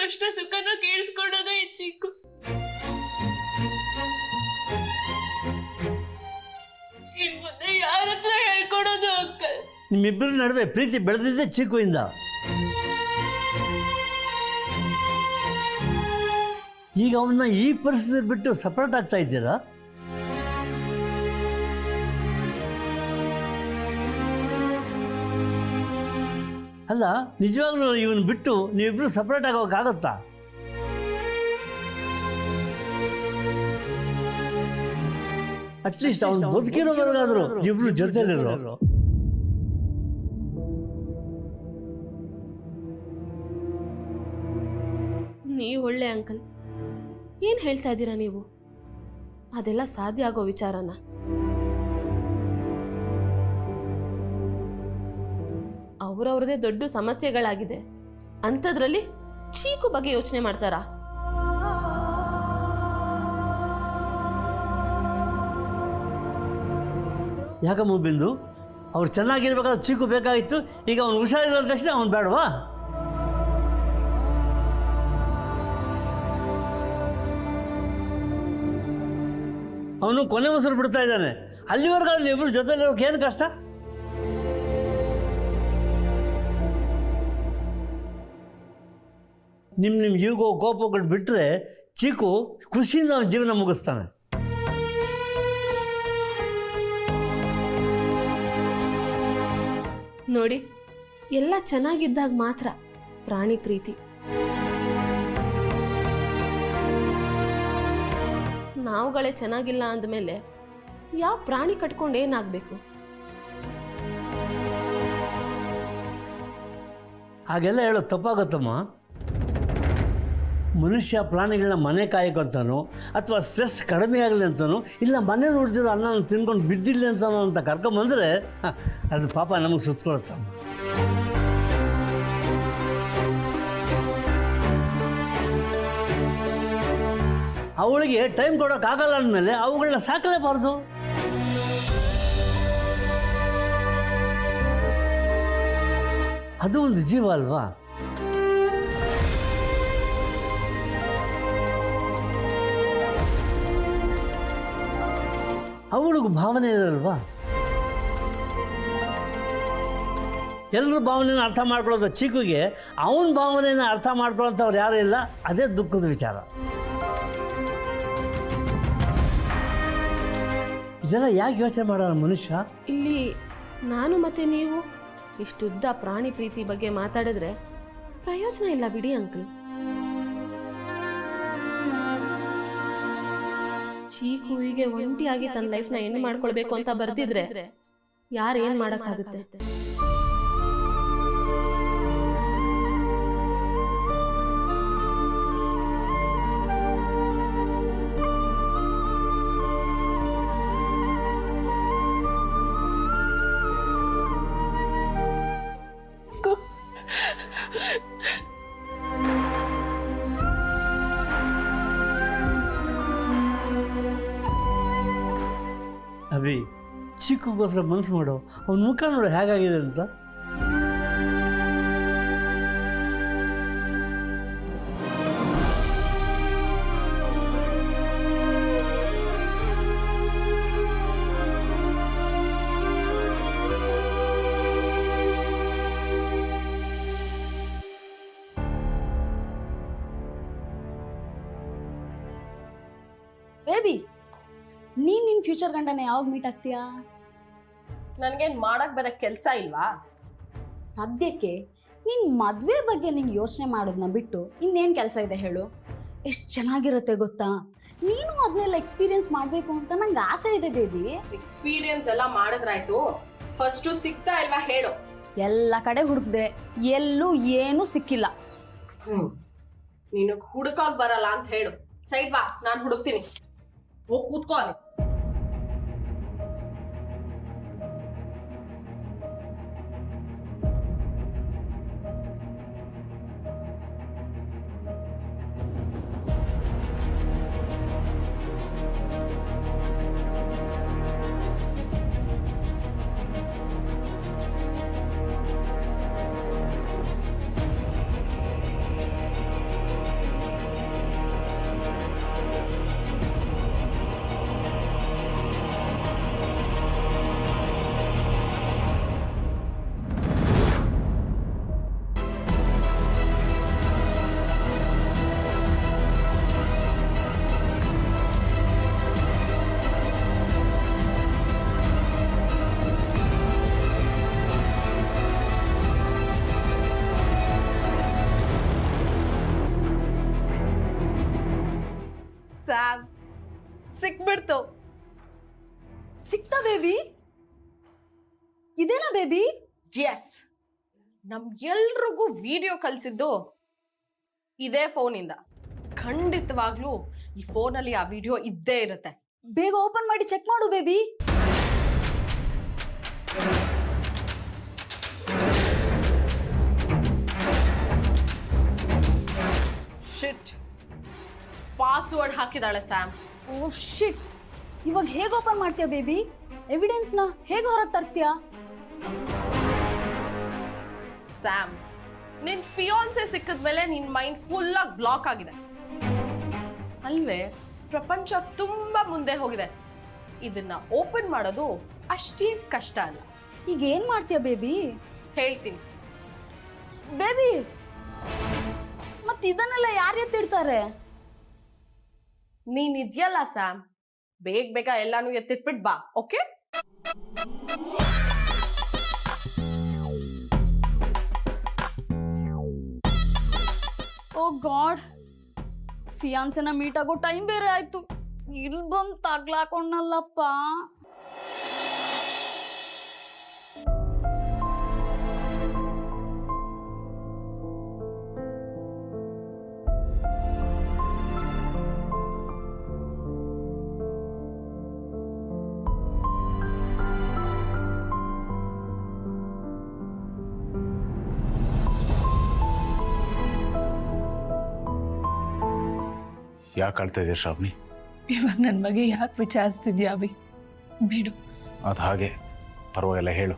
ಕಷ್ಟ ಸುಖನ ಕೇಳಿಸ್ಕೊಡೋದೇ ಚಿಕ್ಕು. ಇನ್ ಮುಂದೆ ಯಾರ ಹತ್ರ ಹೇಳ್ಕೊಡೋದು ಅಂಕಲ್? ನಿಮ್ಮಿಬ್ಬರ ನಡುವೆ ಪ್ರೀತಿ ಬೆಳೆದಿದ್ದೆ ಚಿಕ್ಕುವಿಂದ. ಈಗ ಅವನ್ನ ಈ ಪರಿಸ್ಥಿತಿ ಬಿಟ್ಟು ಸಪರೇಟ್ ಆಗ್ತಾ ಇದ್ದೀರಾ? ಅಲ್ಲ, ನಿಜವಾಗ್ಲೂ ಇವನ್ ಬಿಟ್ಟು ನೀವಿಬ್ರು ಸಪರೇಟ್ ಆಗೋಕ್ಕಾಗತ್ತಾ? ಅಟ್ಲೀಸ್ಟ್ ಅವ್ನು ಬದುಕಿರೋವರೆಗಾದ್ರು ಇಬ್ರು ಜೊತೆಲಿರೋ. ನೀವು ಒಳ್ಳೆ ಅಂಕಲ್. ಏನ್ ಹೇಳ್ತಾ ಇದ್ದೀರಾ ನೀವು? ಅದೆಲ್ಲ ಸಾಧ್ಯ ಆಗೋ ವಿಚಾರನ? ಅವ್ರವ್ರದೇ ದೊಡ್ಡ ಸಮಸ್ಯೆಗಳಾಗಿದೆ, ಅಂಥದ್ರಲ್ಲಿ ಚೀಕು ಬಗ್ಗೆ ಯೋಚನೆ ಮಾಡ್ತಾರಾ? ಯಾಕಮ್ಮ ಬಿಂದು, ಅವ್ರು ಚೆನ್ನಾಗಿರ್ಬೇಕಾದ್ರೆ ಚೀಕು ಬೇಕಾಗಿತ್ತು, ಈಗ ಅವ್ನು ಹುಷಾರಿರೋ ತಕ್ಷಣ ಅವ್ನು ಬೇಡವಾ? ಅವನು ಕೊನೆ ಉಸಿರು ಬಿಡ್ತಾ ಇದ್ದಾನೆ, ಅಲ್ಲಿವರೆಗಾದ್ರೆ ಇಬ್ಬರು ಜೊತೆಲಿರೋಕೆ ಏನು ಕಷ್ಟ? ನಿಮ್ಮ ಈಗೋ ಕೋಪಗಳು ಬಿಟ್ಟರೆ ಚೀಕು ಖುಷಿಯಿಂದ ಅವನ ಜೀವನ ಮುಗಿಸ್ತಾನೆ. ನೋಡಿ, ಎಲ್ಲ ಚೆನ್ನಾಗಿದ್ದಾಗ ಮಾತ್ರ ಪ್ರಾಣಿ ಪ್ರೀತಿ. ನಾವುಗಳೇ ಚೆನ್ನಾಗಿಲ್ಲ ಅಂದಮೇಲೆ ಯಾವ ಪ್ರಾಣಿ ಕಟ್ಕೊಂಡು ಏನಾಗಬೇಕು? ಹಾಗೆಲ್ಲ ಹೇಳೋದು ತಪ್ಪಾಗತ್ತಮ್ಮ. ಮನುಷ್ಯ ಪ್ರಾಣಿಗಳನ್ನ ಮನೆ ಕಾಯಕ್ಕಂತಾನೋ ಅಥವಾ ಸ್ಟ್ರೆಸ್ ಕಡಿಮೆ ಆಗಲಿ ಅಂತನೋ, ಇಲ್ಲ ಮನೆ ನೋಡ್ದಿರೋ ಅನ್ನ ತಿನ್ಕೊಂಡು ಬಿದ್ದಿಲ್ಲ ಅಂತನೋ ಅಂತ ಕರ್ಕೊಂಬಂದರೆ ಅದು ಪಾಪ ನಮಗೆ ಸುತ್ತಕೊಳತ್ತಮ್ಮ. ಅವಳಿಗೆ ಟೈಮ್ ಕೊಡೋಕ್ಕಾಗಲ್ಲ ಅಂದಮೇಲೆ ಅವುಗಳನ್ನ ಸಾಕಲೇಬಾರ್ದು. ಅದು ಒಂದು ಜೀವ ಅಲ್ವಾ? ಅವಳಿಗೂ ಭಾವನೆ ಇರಲ್ವಾ? ಎಲ್ಲರ ಭಾವನೆನ ಅರ್ಥ ಮಾಡ್ಕೊಳ್ಳೋದು ಚೀಕುಗೆ ಅವನ ಭಾವನೆನ ಅರ್ಥ ಮಾಡ್ಕೊಳ್ಳೋಂಥವ್ರು ಯಾರೂ ಇಲ್ಲ. ಅದೇ ದುಃಖದ ವಿಚಾರ. ಇದೆಲ್ಲ ಯಾಕೆ ಯೋಚನೆ ಮಾಡೋಣ ಮನುಷ್ಯ? ಇಲ್ಲಿ ನಾನು ಮತ್ತೆ ನೀವು ಇಷ್ಟುದ್ದ ಪ್ರಾಣಿ ಪ್ರೀತಿ ಬಗ್ಗೆ ಮಾತಾಡಿದ್ರೆ ಪ್ರಯೋಜನ ಇಲ್ಲ ಬಿಡಿ ಅಂಕಲ್. ಚೀಕುವಿಗೆ ಒಂಟಿಯಾಗಿ ತನ್ನ ಲೈಫ್ನ ಎಂಡ್ ಮಾಡ್ಕೊಳ್ಬೇಕು ಅಂತ ಬರ್ದಿದ್ರೆ ಯಾರೇನ್ ಮಾಡಕ್ಕಾಗುತ್ತೆ? ಅಭಿ, ಚಿಕ್ಕಗೋಸ್ಕರ ಮನಸ್ಸು ಮಾಡೋ, ಅವನ ಮುಖ ನೋಡು ಹೇಗಾಗಿದೆ ಅಂತ. ಬೇಬಿ, ನೀನ್ ನಿನ್ ಫ್ಯೂಚರ್ ಗಂಡನ ಯಾವಾಗ ಮೀಟ್ ಆಗ್ತೀಯಾ? ನನ್ಗೇನ್ ಮಾಡಕ್ ಬೇರೆ ಕೆಲ್ಸ ಇಲ್ವಾ? ಸದ್ಯಕ್ಕೆ ನಿನ್ ಮದ್ವೆ ಬಗ್ಗೆ ನಿಂಗೆ ಯೋಚನೆ ಮಾಡೋದನ್ನ ಬಿಟ್ಟು ಇನ್ನೇನ್ ಕೆಲಸ ಇದೆ ಹೇಳು? ಎಷ್ಟು ಚೆನ್ನಾಗಿರುತ್ತೆ ಗೊತ್ತಾ? ನೀನು ಅದನ್ನೆಲ್ಲ ಎಕ್ಸ್ಪೀರಿಯನ್ಸ್ ಮಾಡ್ಬೇಕು ಅಂತ ನಂಗೆ ಆಸೆ ಇದೆ ಬೇಬಿ. ಎಕ್ಸ್ಪೀರಿಯನ್ಸ್ ಎಲ್ಲ ಮಾಡಿದ್ರಾಯ್ತು, ಫಸ್ಟ್ ಸಿಗ್ತಾ ಇಲ್ವಾ ಹೇಳು? ಎಲ್ಲ ಕಡೆ ಹುಡುಕ್ದೆ, ಎಲ್ಲೂ ಏನೂ ಸಿಕ್ಕಿಲ್ಲ. ನೀನು ಹುಡುಕಾಗ್ ಬರಲ್ಲ ಅಂತ ಹೇಳು. ಸೈಡ್ ಬಾ, ನಾನು ಹುಡುಕ್ತೀನಿ. ಹೋಗ್ ಕೂತ್ಕೋ. ಸ್ಯಾಮ್, ಸಿಕ್ಬಿಡ್ತು. ಸಿಕ್ತಾ ಬೇಬಿ? ಇದೇನಾ ಬೇಬಿ? ಎಸ್, ನಮ್ಗೆಲ್ರಿಗೂ ವಿಡಿಯೋ ಕಳಿಸಿದ್ದು ಇದೇ ಫೋನಿಂದ. ಖಂಡಿತವಾಗ್ಲೂ ಈ ಫೋನಲ್ಲಿ ಆ ವಿಡಿಯೋ ಇದ್ದೇ ಇರುತ್ತೆ. ಬೇಗ ಓಪನ್ ಮಾಡಿ ಚೆಕ್ ಮಾಡು ಬೇಬಿ. ಶಿಟ್, ಪಾಸ್ವರ್ಡ್ ಹಾಕಿದಾಳೆ ಸ್ಯಾಮ್. ಓ ಶಿಟ್, ಇವಾಗ ಹೇಗೆ ಓಪನ್ ಮಾಡ್ತೀಯಾ ಬೇಬಿ? ಎವಿಡೆನ್ಸ್ನ ಹೇಗೆ ಹೊರಗೆ ತರ್ತೀಯಾ? ಸ್ಯಾಮ್, ನಿನ್ ಫಿಯಾನ್ಸೆ ಸಿಕ್ಕಿದ್ಮೇಲೆ ನಿನ್ ಮೈಂಡ್ ಫುಲ್ ಆಗಿ ಬ್ಲಾಕ್ ಆಗಿದೆ ಅಲ್ವೇ? ಪ್ರಪಂಚ ತುಂಬಾ ಮುಂದೆ ಹೋಗಿದೆ. ಇದನ್ನ ಓಪನ್ ಮಾಡೋದು ಅಷ್ಟೇನ್ ಕಷ್ಟ ಅಲ್ಲ. ಈಗ ಏನ್ ಮಾಡ್ತೀಯಾ ಬೇಬಿ? ಹೇಳ್ತೀನಿ. ಬೇಬಿ, ಮತ್ತೆ ಇದನ್ನೆಲ್ಲ ಯಾರು ಎತ್ತಿಡ್ತಾರೆ? ನೀನ್ ಇದ್ಯಲ್ಲ ಸ್ಯಾಮ್, ಬೇಗ ಬೇಗ ಎಲ್ಲಾನು ಎತ್ತಿಟ್ಬಿಟ್ ಬಾ, ಓಕೆ? ಓ ಗಾಡ್, ಫಿಯಾನ್ಸೆನ ಮೀಟ್ ಆಗೋ ಟೈಮ್ ಬೇರೆ ಆಯ್ತು. ಇಲ್ಲಿ ಬಂದು ತಗ್ಲಾಕೊಂಡಲ್ಲಪ್ಪ. ಯಾಕೆ ಆಳ್ತಾ ಇದೆಯಾ ಶ್ರಾವಣಿ? ಇವಾಗ ನನ್ನ ಬಗ್ಗೆ ಯಾಕೆ ವಿಚಾರಿಸ್ತಿದ್ಯಾ ಅಭಿ? ಬಿಡು. ಅದು ಹಾಗೆ, ಪರವಾಗಿಲ್ಲ, ಹೇಳು.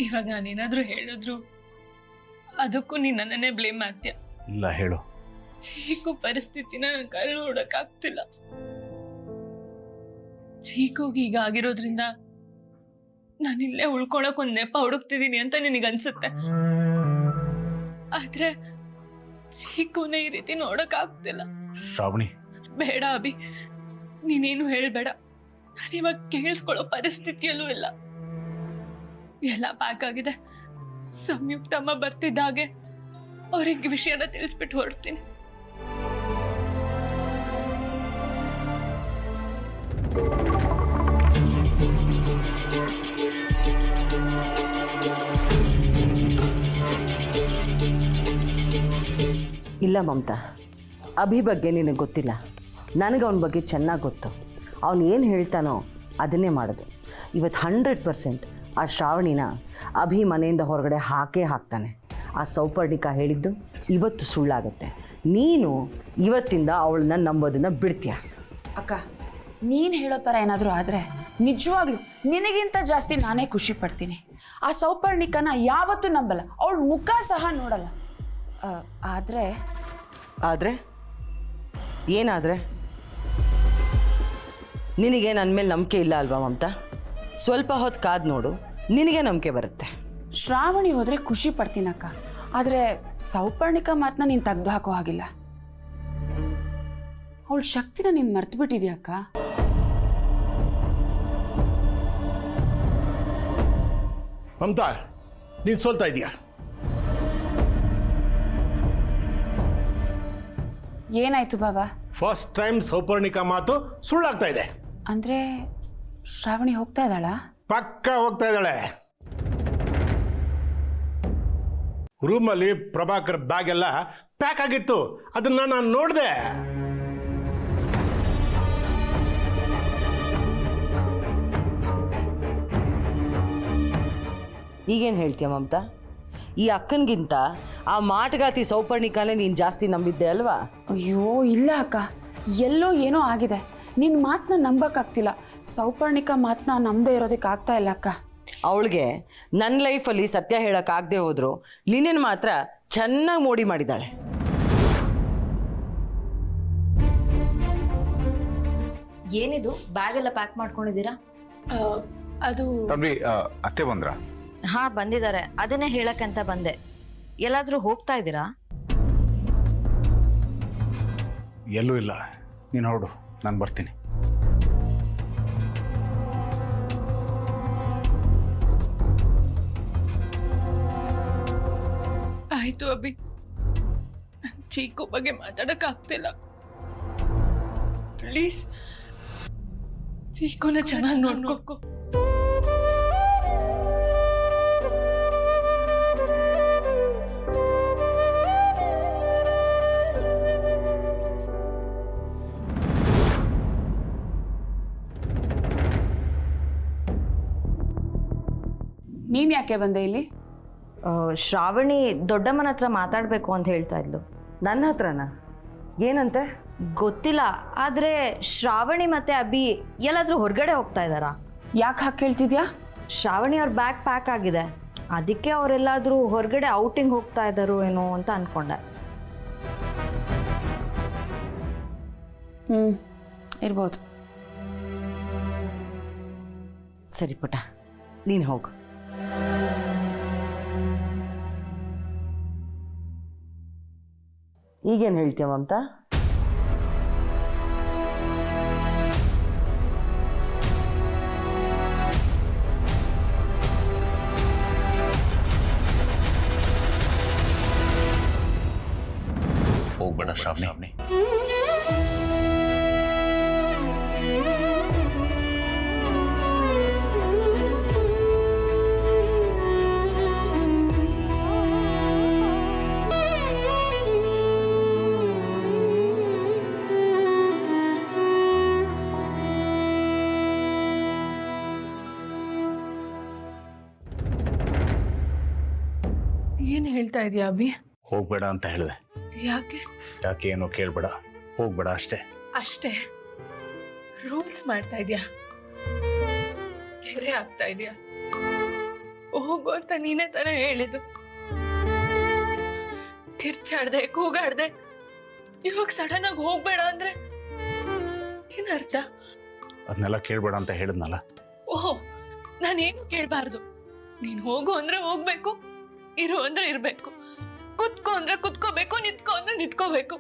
ಇವಾಗ ನಾನೇನಾದ್ರೂ ಹೇಳಿದ್ರು ಅದಕ್ಕೂ ನೀನು ನನ್ನನ್ನೇ ಬ್ಲೇಮ್ ಮಾಡ್ತೀಯ. ಇಲ್ಲ, ಹೇಳು. ಚೀಕು ಪರಿಸ್ಥಿತಿನ ನನ್ನ ಕೈಲಿ ನೋಡಕ್ಕಾಗ್ತಿಲ್ಲ. ಚೀಕೋಗಿ ಈಗ ಆಗಿರೋದ್ರಿಂದ ನಾನಿಲ್ಲೇ ಉಳ್ಕೊಳಕ್ ಒಂದ್ ನೆಪ ಹುಡುಕ್ತಿದ್ದೀನಿ ಅಂತ ನಿನಗನ್ಸುತ್ತೆ. ಆದ್ರೆ ಚೀಕುನ ಈ ರೀತಿ ನೋಡಕ್ಕಾಗ್ತಿಲ್ಲ. ಶ್ರಾವಣಿ, ಬೇಡ ಅಭಿ, ನೀನೇನು ಹೇಳ್ಬೇಡ. ನಾನಿವಾಗ ಕೇಳಿಸ್ಕೊಳ್ಳೋ ಪರಿಸ್ಥಿತಿಯಲ್ಲೂ ಇಲ್ಲ. ಎಲ್ಲ ಪ್ಯಾಕ್ ಆಗಿದೆ. ಸಂಯುಕ್ತಮ್ಮ ಬರ್ತಿದ್ದಾಗೆ ಅವ್ರಿಗೆ ವಿಷಯನ ತಿಳಿಸ್ಬಿಟ್ಟು ಹೊರಡ್ತೀನಿ. ಇಲ್ಲ ಮಮತಾ, ಅಭಿ ಬಗ್ಗೆ ನಿನಗೆ ಗೊತ್ತಿಲ್ಲ. ನನಗೆ ಅವನ ಬಗ್ಗೆ ಚೆನ್ನಾಗಿ ಗೊತ್ತು. ಅವನು ಏನು ಹೇಳ್ತಾನೋ ಅದನ್ನೇ ಮಾಡೋದು. ಇವತ್ತು 100% ಆ ಶ್ರಾವಣಿನ ಅಭಿ ಮನೆಯಿಂದ ಹೊರಗಡೆ ಹಾಕ್ತಾನೆ. ಆ ಸೌಪರ್ಣಿಕ ಹೇಳಿದ್ದು ಇವತ್ತು ಸುಳ್ಳಾಗುತ್ತೆ. ನೀನು ಇವತ್ತಿಂದ ಅವಳನ್ನ ನಂಬೋದನ್ನು ಬಿಡ್ತೀಯ. ಅಕ್ಕ, ನೀನು ಹೇಳೋ ಥರ ಏನಾದರೂ ಆದರೆ ನಿಜವಾಗ್ಲೂ ನಿನಗಿಂತ ಜಾಸ್ತಿ ನಾನೇ ಖುಷಿ ಪಡ್ತೀನಿ. ಆ ಸೌಪರ್ಣಿಕನ ಯಾವತ್ತೂ ನಂಬಲ್ಲ, ಅವಳ ಮುಖ ಸಹ ನೋಡಲ್ಲ. ಆದರೆ ಏನಾದರೆ? ನಿನಗೆ ನನ್ನ ಮೇಲೆ ನಂಬಿಕೆ ಇಲ್ಲ ಅಲ್ವಾ ಮಮತಾ? ಸ್ವಲ್ಪ ಹೊತ್ತು ಕಾದು ನೋಡು, ನಿನಗೆ ನಂಬಿಕೆ ಬರುತ್ತೆ. ಶ್ರಾವಣಿ ಹೋದರೆ ಖುಷಿ ಪಡ್ತೀನಕ್ಕ, ಆದರೆ ಸೌಪರ್ಣಿಕ ಮಾತನ್ನ ನೀನು ತೆಗೆದು ಹಾಕೋ ಹಾಗಿಲ್ಲ. ಅವಳ ಶಕ್ತಿನ ನೀನು ಮರ್ತು ಬಿಟ್ಟಿದ್ಯಾಕ್ಕ. ಮಮತಾ, ನೀನು ಸೋಲ್ತಾ ಇದೀಯಾ. ಏನಾಯ್ತು ಬಾಬಾ? ಫಸ್ಟ್ ಟೈಮ್ ಸೌಪರ್ಣಿಕ ಮಾತು ಸುಳ್ಳಾಗ್ತಾ ಇದೆ. ಅಂದರೆ ಶ್ರಾವಣಿ ಹೋಗ್ತಾ ಇದ್ದಾಳ? ಪಕ್ಕ ಹೋಗ್ತಾ ಇದ್ದಾಳೆ. ರೂಮಲ್ಲಿ ಪ್ರಭಾಕರ್ ಬ್ಯಾಗ್ ಎಲ್ಲ ಪ್ಯಾಕ್ ಆಗಿತ್ತು, ಅದನ್ನ ನಾನು ನೋಡಿದೆ. ಈಗೇನು ಹೇಳ್ತೀಯ ಮಮತಾ? ಈ ಅಕ್ಕನಿಗಿಂತ ಆ ಮಾಟಗಾತಿ ಸೌಪರ್ಣಿಕಾನೇ ನೀನು ಜಾಸ್ತಿ ನಂಬಿದ್ದೆ ಅಲ್ವಾ? ಅಯ್ಯೋ ಇಲ್ಲ ಅಕ್ಕ, ಎಲ್ಲೋ ಏನೋ ಆಗಿದೆ. ನಿನ್ನ ಮಾತನ್ನ ನಂಬಕ್ಕಾಗ್ತಿಲ್ಲ. ಸೌಪರ್ಣಿಕ ಮಾತನ್ನ ನಂಬದೇ ಇರೋದಕ್ಕೆ ಆಗ್ತಾ ಇಲ್ಲ ಅಕ್ಕ. ಅವಳಿಗೆ ನನ್ನ ಲೈಫಲ್ಲಿ ಸತ್ಯ ಹೇಳೋಕ್ಕಾಗದೆ ಹೋದ್ರು ನಿನ್ನನ್ನು ಮಾತ್ರ ಚೆನ್ನಾಗಿ ಮೋಡಿ ಮಾಡಿದ್ದಾಳೆ. ಏನಿದು ಬ್ಯಾಗ್ ಎಲ್ಲ ಪ್ಯಾಕ್ ಮಾಡ್ಕೊಂಡಿದ್ದೀರಾ? ಅದು ಅತ್ತೆ ಬಂದ್ರ? ಹಾ ಬಂದಿದ್ದಾರೆ, ಅದನ್ನೇ ಹೇಳಕ್ಕಂತ ಬಂದೆ. ಎಲ್ಲಾದ್ರೂ ಹೋಗ್ತಾ ಇದ್ದೀರಾ? ಎಲ್ಲೂ ಇಲ್ಲ, ನೀನು ಹೊರಡು, ನಾನು ಬರ್ತೀನಿ. ಆಯ್ತು ಅಭಿ, ಚೀಕು ಬಗ್ಗೆ ಮಾತಾಡಕ್ ಆಗ್ತಿಲ್ಲ. ಪ್ಲೀಸ್ ಚೀಕುನ ಚೆನ್ನಾಗಿ ನೋಡ್ಕೋ. ನೀನ್ ಯಾಕೆ ಬಂದೆ ಇಲ್ಲಿ? ಶ್ರಾವಣಿ ದೊಡ್ಡಮ್ಮನ ಹತ್ರ ಮಾತಾಡಬೇಕು ಅಂತ ಹೇಳ್ತಾ ಇದ್ಲು. ನನ್ನ ಹತ್ರನಾ? ಏನಂತೆ? ಗೊತ್ತಿಲ್ಲ, ಆದರೆ ಶ್ರಾವಣಿ ಮತ್ತೆ ಅಭಿ ಎಲ್ಲಾದರೂ ಹೊರಗಡೆ ಹೋಗ್ತಾ ಇದ್ದಾರಾ? ಯಾಕೆ ಹಾಕಿ ಕೇಳ್ತಿದ್ಯಾ? ಶ್ರಾವಣಿ ಅವ್ರ ಬ್ಯಾಗ್ ಪ್ಯಾಕ್ ಆಗಿದೆ, ಅದಕ್ಕೆ ಅವರೆಲ್ಲಾದರೂ ಹೊರಗಡೆ ಔಟಿಂಗ್ ಹೋಗ್ತಾ ಇದ್ದಾರೋ ಏನೋ ಅಂತ ಅಂದ್ಕೊಂಡೆ. ಇರ್ಬೋದು. ಸರಿ ಪುಟ, ನೀನು ಹೋಗು. ಈಗೇನು ಹೇಳ್ತೀಯ ಮಮತಾ? ಹೋಗ್ಬೇಡ ಶ್ರಾವಣಿ. ಏನ್ ಹೇಳ್ತಾ ಇದೀಯ ಅಭಿ? ಹೋಗ್ಬೇಡ ಅಂತ ಹೇಳಿದೆ. ಯಾಕೆ? ಯಾಕೆ ಏನೋ ಕೇಳ್ಬೇಡ, ಹೋಗ್ಬೇಡ ಅಷ್ಟೇ. ಅಷ್ಟೇ ರೂಲ್ಸ್ ಮಾಡ್ತಾ ಇದ್ಯಾ? ಕೆರೆ ಆಗ್ತಾ ಇದ್ಯಾ? ಹೋಗು ಅಂತ ನೀನೇ ತಾನೇ ಹೇಳಿದ್ದು. ಕಿರ್ಚಾಡ್ದೆ, ಕೂಗಾಡ್ದೆ, ಇವಾಗ ಸಡನ್ ಆಗಿ ಹೋಗ್ಬೇಡ ಅಂದ್ರೆ ಏನರ್ಥ? ಅದನ್ನೆಲ್ಲ ಕೇಳ್ಬೇಡ ಅಂತ ಹೇಳಿದ್ನಲ್ಲ. ಓಹೋ, ನಾನೇನು ಕೇಳ್ಬಾರ್ದು. ನೀನ್ ಹೋಗು ಅಂದ್ರೆ ಹೋಗ್ಬೇಕು, ಇರು ಅಂದ್ರೆ ಇರ್ಬೇಕು, ಕುತ್ಕೋ ಅಂದ್ರೆ ಕುತ್ಕೋಬೇಕು, ನಿತ್ಕೋ ಅಂದ್ರೆ ನಿತ್ಕೋಬೇಕು.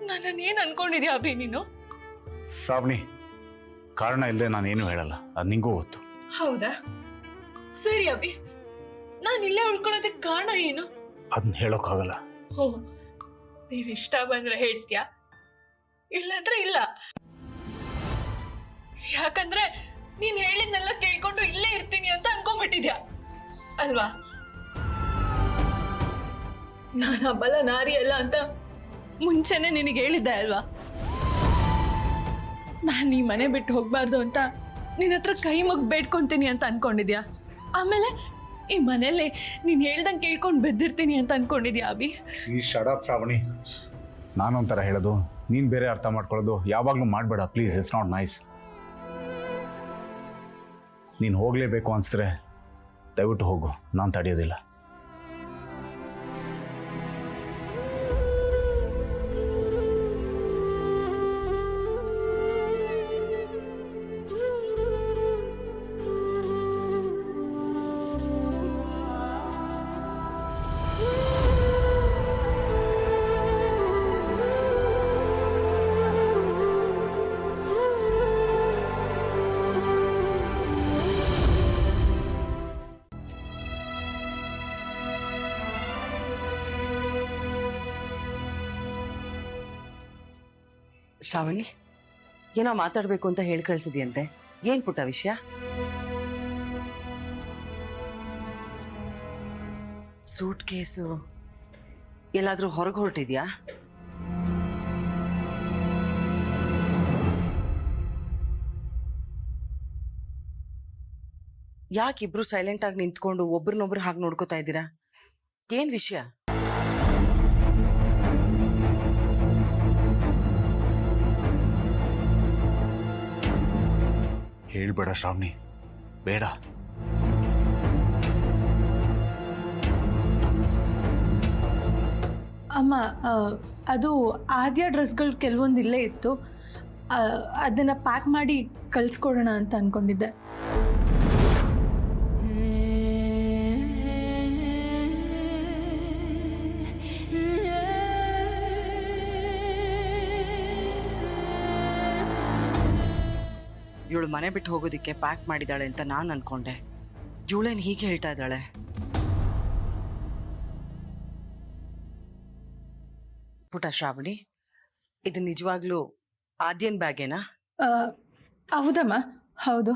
ನನ್ನನ್ನೇನ್ ಅನ್ಕೊಂಡಿದ್ಯಾ ಅಭಿ ನೀನು? ಶ್ರಾವಣಿ, ಕಾರಣ ಇಲ್ಲದೆ ನಾನೇನು ಹೇಳಲ್ಲ, ಅದು ನಿಂಗೂ ಗೊತ್ತು. ಹೌದಾ? ಸರಿ ಅಭಿ, ನಾನು ಇಲ್ಲೇ ಉಳ್ಕೊಳ್ಳೋದಕ್ಕೆ ಕಾರಣ ಏನು? ಅದನ್ನ ಹೇಳೋಕ್ಕಾಗಲ್ಲ. ಓ, ನೀನ್ ಇಷ್ಟ ಬಂದ್ರೆ ಹೇಳ್ತೀಯಾ, ಇಲ್ಲಾಂದ್ರೆ ಇಲ್ಲ. ಯಾಕಂದ್ರೆ ನೀನ್ ಹೇಳಿದ್ನೆಲ್ಲ ಕೇಳ್ಕೊಂಡು ಇಲ್ಲೇ ಇರ್ತೀನಿ ಅಂತ ಅನ್ಕೊಂಡ್ಬಿಟ್ಟಿದ್ಯಾ ಅಲ್ವಾ? ನಾನು ಅಬಲ ನಾರಿ ಅಲ್ಲ ಅಂತ ಮುಂಚೆನೆ ನಿನಗೆ ಹೇಳಿದ್ದೆ ಅಲ್ವಾ? ನಾನು ಈ ಮನೆ ಬಿಟ್ಟು ಹೋಗ್ಬಾರ್ದು ಅಂತ ನಿನ್ನ ಹತ್ರ ಕೈ ಮುಗಿ ಬೇಡ್ಕೊಂತೀನಿ ಅಂತ ಅನ್ಕೊಂಡಿದ್ಯಾ? ಆಮೇಲೆ ಈ ಮನೇಲಿ ನೀನು ಹೇಳ್ದಂಗೆ ಕೇಳ್ಕೊಂಡು ಬೆದ್ದಿರ್ತೀನಿ ಅಂತ ಅನ್ಕೊಂಡಿದ್ಯಾ ಅಭಿ? ಈ ಶಡಪ್ ಶ್ರಾವಣಿ, ನಾನೊಂಥರ ಹೇಳೋದು, ನೀನು ಬೇರೆ ಅರ್ಥ ಮಾಡ್ಕೊಳ್ಳೋದು ಯಾವಾಗಲೂ ಮಾಡಬೇಡ ಪ್ಲೀಸ್. It's not nice. ನೀನು ಹೋಗಲೇಬೇಕು ಅನಿಸಿದ್ರೆ ದಯವಿಟ್ಟು ಹೋಗು, ನಾನು ತಡೆಯೋದಿಲ್ಲ. ಶ್ರಾವಣಿ, ಏನೋ ಮಾತಾಡಬೇಕು ಅಂತ ಹೇಳಿ ಕಳಿಸಿದ್ಯಂತೆ. ಏನು ಪುಟ್ಟ ವಿಷಯ? ಸೂಟ್ ಕೇಸು ಎಲ್ಲಾದರೂ ಹೊರಗೆ ಹೊರಟಿದ್ಯಾ? ಯಾಕೆ ಇಬ್ರು ಸೈಲೆಂಟ್ ಆಗಿ ನಿಂತ್ಕೊಂಡು ಒಬ್ರನ್ನೊಬ್ರು ಹಾಗೆ ನೋಡ್ಕೋತಾ ಇದ್ದೀರಾ? ಏನ್ ವಿಷಯ? ಹೇಳ್ಬೇಡ ಶ್ರಾವಣಿ, ಬೇಡ. ಅಮ್ಮ, ಅದು ಆದ್ಯ ಡ್ರೆಸ್ಗಳು ಕೆಲವೊಂದು ಇಲ್ಲೇ ಇತ್ತು, ಅದನ್ನು ಪ್ಯಾಕ್ ಮಾಡಿ ಕಳಿಸ್ಕೊಡೋಣ ಅಂತ ಅಂದ್ಕೊಂಡಿದ್ದೆ. ಇವಳು ಮನೆ ಬಿಟ್ಟು ಹೋಗೋದಕ್ಕೆ ಪ್ಯಾಕ್ ಮಾಡಿದ್ದಾಳೆ ಅಂತ ನಾನು ಅನ್ಕೊಂಡೆ. ಇವಳೇನು ಹೀಗೆ ಹೇಳ್ತಾ ಇದ್ದಾಳೆ? ಪುಟ ಶ್ರಾವಣಿ, ಇದು ನಿಜವಾಗ್ಲೂ ಆದ್ಯನ್ ಬ್ಯಾಗೇನಾ? ಹೌದಮ್ಮ, ಹೌದು.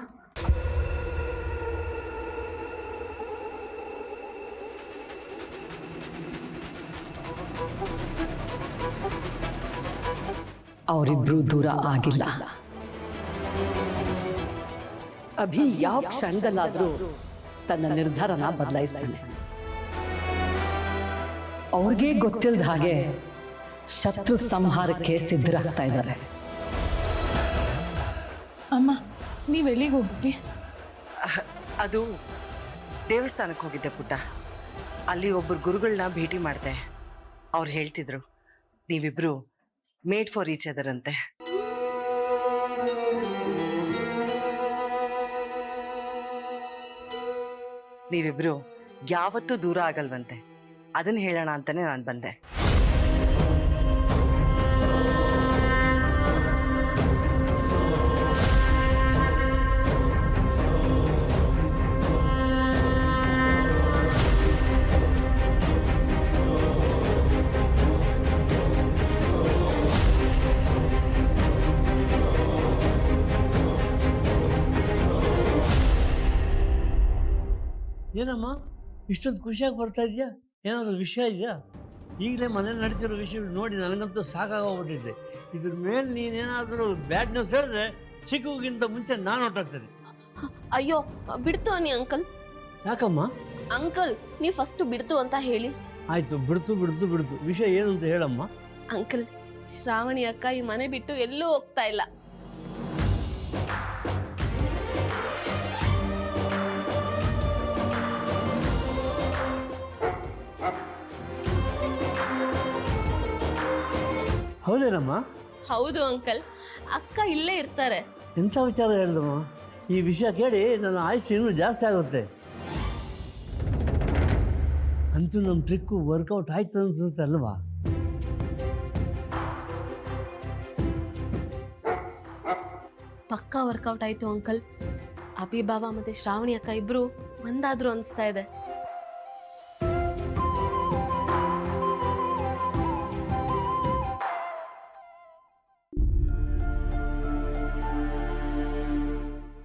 ಅವರಿಬ್ರು ದೂರ ಆಗಿಲ್ಲ. ಅಭಿ ಯಾವ ಕ್ಷಣದಲ್ಲಾದ್ರೂ ತನ್ನ ನಿರ್ಧಾರನ ಬದಲಾಯಿಸ್ತಾನೆ. ಅವ್ರಿಗೆ ಗೊತ್ತಿಲ್ಲದ ಹಾಗೆ ಶತ್ರು ಸಂಹಾರಕ್ಕೆ ಸಿದ್ಧರಾಗ್ತಾ ಇದ್ದಾರೆ. ಅಮ್ಮ, ನೀವೆಲ್ಲಿಗೆ ಹೋಗಿದ್ರಿ? ಅದು ದೇವಸ್ಥಾನಕ್ಕೆ ಹೋಗಿದ್ದೆ ಪುಟ್ಟ. ಅಲ್ಲಿ ಒಬ್ಬರು ಗುರುಗಳನ್ನ ಭೇಟಿ ಮಾಡಿದೆ. ಅವ್ರು ಹೇಳ್ತಿದ್ರು ನೀವಿಬ್ರು ಮೇಡ್ ಫಾರ್ ಈಚ್ ಅದರ್ ಅಂತೆ. ನೀವಿಬ್ರು ಯಾವತ್ತೂ ದೂರ ಆಗಲ್ವಂತೆ. ಅದನ್ನ ಹೇಳೋಣ ಅಂತಾನೆ ನಾನು ಬಂದೆ. ಏನಮ್ಮ ಇಷ್ಟೊಂದು ಖುಷಿಯಾಗಿ ಬರ್ತಾ ಇದೆಯಾ? ಏನಾದರೂ ವಿಷಯ ಇದೆಯಾ? ಈಗಲೇ ಮನೇಲಿ ನಡೀತಿರೋ ವಿಷಯ ನೋಡಿ ನನಗಂತೂ ಸಾಕಾಗೋಗ್ಬಿಟ್ಟಿದ್ದೆ. ಇದ್ರ ಮೇಲೆ ನೀನೇನಾದರೂ ಬ್ಯಾಡ್ ನ್ಯೂಸ್ ಹೇಳಿದ್ರೆ ಚಿಕ್ಕುಗಿಂತ ಮುಂಚೆ ನಾನು ಹೊರಟೋಗ್ತೇನೆ. ಅಯ್ಯೋ ಬಿಡ್ತು ಅನ್ನಿ ಅಂಕಲ್. ಯಾಕಮ್ಮ? ಅಂಕಲ್ ನೀವು ಫಸ್ಟ್ ಬಿಡ್ತು ಅಂತ ಹೇಳಿ. ಆಯ್ತು, ಬಿಡ್ತು. ವಿಷಯ ಏನು ಅಂತ ಹೇಳಮ್ಮ. ಅಂಕಲ್, ಶ್ರಾವಣಿ ಅಕ್ಕ ಈ ಮನೆ ಬಿಟ್ಟು ಎಲ್ಲೂ ಹೋಗ್ತಾ ಇಲ್ಲ. ಹೌದೇನಮ್ಮ? ಹೌದು ಅಂಕಲ್, ಅಕ್ಕ ಇಲ್ಲೇ ಇರ್ತಾರೆ. ಎಂಥ ವಿಚಾರ ಹೇಳಿದಮ್ಮ? ಈ ವಿಷಯ ಕೇಳಿ ನನ್ನ ಆಯುಷ್ಯ ಇನ್ನೂ ಜಾಸ್ತಿ ಆಗುತ್ತೆ. ಅಂತೂ ನಮ್ಮ ಟ್ರಿಕ್ಕು ವರ್ಕೌಟ್ ಆಯ್ತು ಅನ್ಸುತ್ತೆ ಅಲ್ವಾ? ಪಕ್ಕಾ ವರ್ಕೌಟ್ ಆಯ್ತು ಅಂಕಲ್. ಅಭಿ ಬಾಬಾ ಮತ್ತೆ ಶ್ರಾವಣಿ ಅಕ್ಕ ಇಬ್ರು ಒಂದಾದ್ರು ಅನಿಸ್ತಾ ಇದೆ.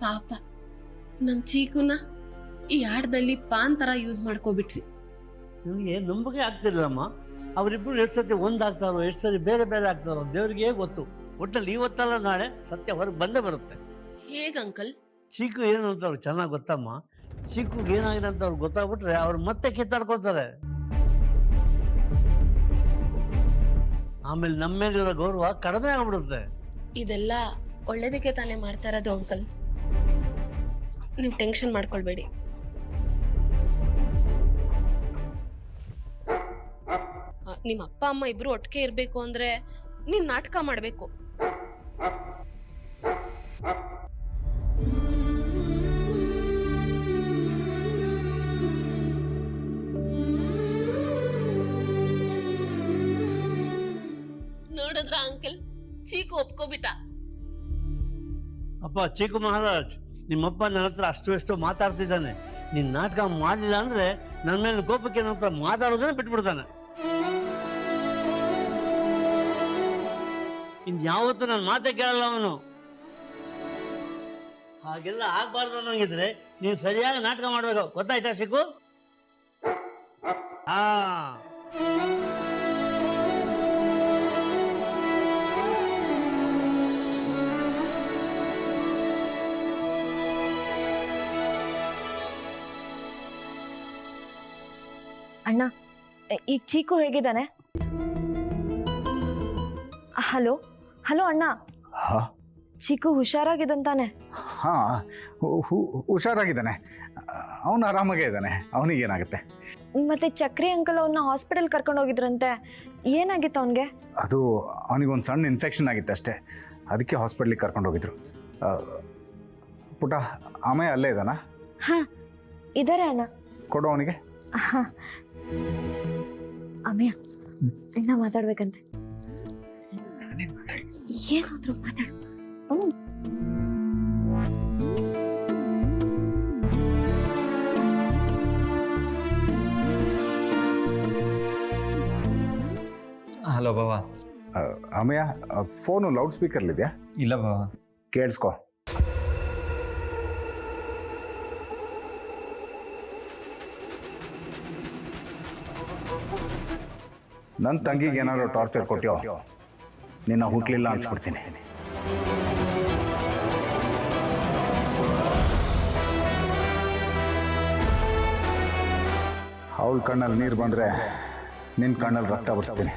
ಪಾಪ ನಮ್ ಚೀಕುನ ಈ ಆಟದಲ್ಲಿ ಪಾನ್ ತರ ಯೂಸ್ ಮಾಡ್ಕೋಬಿಟ್ವಿ. ನನಗೆ ನಂಬಿಕೆ ಆಗ್ತಿಲ್ಲಮ್ಮ. ಅವರಿಬ್ಬರು ಎಷ್ಟು ಸತಿ ಒಂದಾಗ್ತಾರೋ, ಎಷ್ಟು ಸರಿ ಬೇರೆ ಬೇರೆ ಆಗ್ತಾರೋ ದೇವ್ರಿಗೆ ಗೊತ್ತು. ಒಟ್ಟಲ್ಲಿ ಇವತ್ತಲ್ಲ ನಾಳೆ ಸತ್ಯ ಹೊರಗೆ ಬಂದೇ ಬರುತ್ತೆ. ಹೇಗ ಅಂಕಲ್? ಚೀಕು ಏನು ಅಂತ ಅವ್ರಿಗೆ ಚೆನ್ನಾಗಿ ಗೊತ್ತಮ್ಮ. ಚೀಕುಗೆ ಏನಾಗಿದೆ ಅಂತ ಅವ್ರಿಗೆ ಗೊತ್ತಾಗ್ಬಿಟ್ರೆ ಅವ್ರು ಮತ್ತೆ ಕಿತ್ತಾಡ್ಕೋತಾರೆ. ಆಮೇಲೆ ನಮ್ಮ ಮೇಲಿರೋ ಗೌರವ ಕಡಿಮೆ ಆಗ್ಬಿಡುತ್ತೆ. ಇದೆಲ್ಲ ಒಳ್ಳೇದಕ್ಕೆ ತಾನೇ ಮಾಡ್ತಾ ಇರೋದು ಅಂಕಲ್. ನೀವು ಟೆನ್ಷನ್ ಮಾಡ್ಕೊಳ್ಬೇಡಿ. ನಿಮ್ಮ ಅಪ್ಪ ಅಮ್ಮ ಇಬ್ರು ಒಟ್ಟಿಗೆ ಇರ್ಬೇಕು ಅಂದ್ರೆ ನೀನ್ ನಾಟಕ ಮಾಡ್ಬೇಕು. ನೋಡಿದ್ರ ಅಂಕಲ್, ಚೀಕು ಒಪ್ಕೋಬಿಟ್ಟ. ಅಪ್ಪ ಚೀಕು ಮಹಾರಾಜ್, ನಿಮ್ಮಪ್ಪ ನನ್ನ ಹತ್ರ ಅಷ್ಟು ಎಷ್ಟೋ ಮಾತಾಡ್ತಿದ್ದಾನೆ. ನೀನು ನಾಟಕ ಮಾಡಲಿಲ್ಲ ಅಂದ್ರೆ ನನ್ನ ಮೇಲೆ ಕೋಪಕ್ಕೆ ನನ್ನ ಹತ್ರ ಮಾತಾಡೋದನ್ನ ಬಿಟ್ಬಿಡ್ತಾನೆ. ಇನ್ಯಾವತ್ತೂ ನನ್ನ ಮಾತೇ ಕೇಳಲ್ಲ ಅವನು. ಹಾಗೆಲ್ಲ ಆಗ್ಬಾರ್ದು ಅನ್ನೋಂಗಿದ್ರೆ ನೀನು ಸರಿಯಾಗಿ ನಾಟಕ ಮಾಡ್ಬೇಕು. ಗೊತ್ತಾಯ್ತಾ ಶಿಕು? ಹಾ, ಅಣ್ಣ, ಈಗ ಚೀಕು ಹೇಗಿದ್ದಾನೆ? ಹಲೋ ಹಲೋ ಅಣ್ಣ, ಚೀಕು ಹುಷಾರಾಗಿದ್ದಂತಾನೆ? ಹಾಂ, ಹುಷಾರಾಗಿದ್ದಾನೆ. ಅವನು ಆರಾಮಾಗೇ ಇದ್ದಾನೆ. ಅವನಿಗೇನಾಗುತ್ತೆ? ಮತ್ತೆ ಚಕ್ರಿ ಅಂಕಲ್ ಅವನ್ನ ಹಾಸ್ಪಿಟಲ್ ಕರ್ಕೊಂಡು ಹೋಗಿದ್ರಂತೆ, ಏನಾಗಿತ್ತು ಅವನಿಗೆ? ಅದು ಅವನಿಗೊಂದು ಸಣ್ಣ ಇನ್ಫೆಕ್ಷನ್ ಆಗಿತ್ತು ಅಷ್ಟೇ. ಅದಕ್ಕೆ ಹಾಸ್ಪಿಟ್ಲಿಗೆ ಕರ್ಕೊಂಡು ಹೋಗಿದ್ರು. ಪುಟ ಆಮೇಲೆ ಅಲ್ಲೇ ಇದ್ದಾನ? ಹಾಂ ಇದ್ದಾರೆ ಅಣ್ಣ. ಕೊಡು ಅವನಿಗೆ. ಹಾಂ ಅಮ್ಮಯ್ಯ, ಅಣ್ಣ ಮಾತಾಡ್ಬೇಕಂತೆ. ಏನಾದ್ರು ಮಾತಾಡು. ಹಲೋ ಬಾಬಾ, ಅಮಯ ಫೋನು ಲೌಡ್ ಸ್ಪೀಕರ್ಲಿದೆಯಾ? ಇಲ್ಲ ಬಾವ. ಕೇಳಿಸ್ಕೊ. ನನ್ನ ತಂಗಿಗೆ ಏನಾದ್ರು ಟಾರ್ಚರ್ ಕೊಟ್ಯೋ ನಿನ್ನ ಹುಟ್ಲಿಲ್ಲ ಅನ್ಸ್ಬಿಡ್ತೀನಿ. ಅವಳ ಕಣ್ಣಲ್ಲಿ ನೀರು ಬಂದರೆ ನಿನ್ನ ಕಣ್ಣಲ್ಲಿ ರಕ್ತ ಬರ್ತೀನಿ.